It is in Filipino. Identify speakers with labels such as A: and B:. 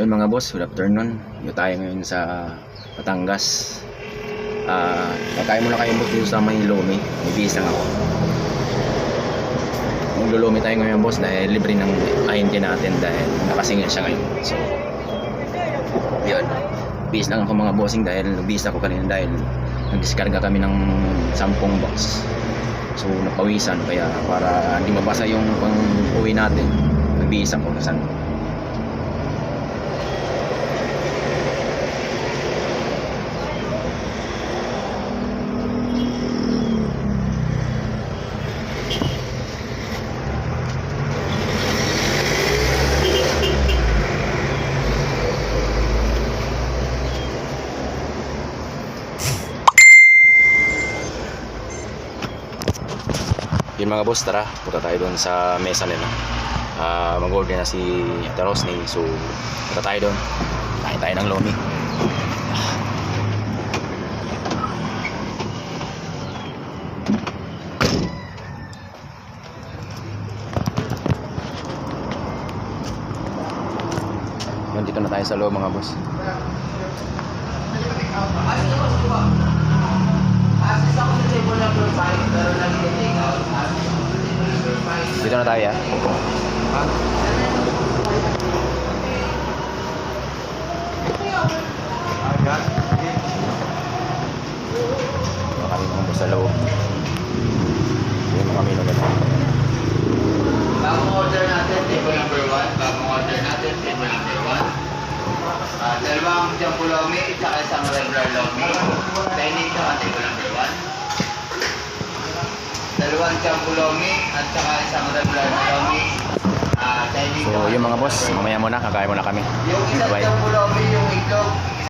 A: Yun mga boss, good afternoon. Dito tayo ngayon sa Batangas. Kakain muna kayo boss dito sa may Lumi. May bisang ako. Maglulumi tayo ngayon boss dahil libre ng ahente natin dahil nakasingil siya ngayon. So, yun. Bis lang ako mga bossing dahil nag-bis ako kanina dahil nag-discarga kami ng 10 box. So, napawisan kaya para hindi mabasa yung pang-uwi natin. Nag-bis ako kasi yun mga boss, tara punta tayo doon sa mesa nila. Mag-order na si Ate Rosney, so punta tayo doon, kain tayo ng lomi. Yun, dito na tayo sa loob mga boss. Dito na tayo kami mga boss sa loob. Yun mga menu nila.
B: Bagong order natin, table number 1. Bagong order natin, table number 1. Dalawang jumbo lomi, at saka isang regular lomi. Dining sa table number 1. Dalawang jumbo lomi, at saka isang regular lomi.
A: So yung mga boss, mamaya muna, kakain muna kami.
B: Yung isang
A: Bye.
B: jumbo lomi,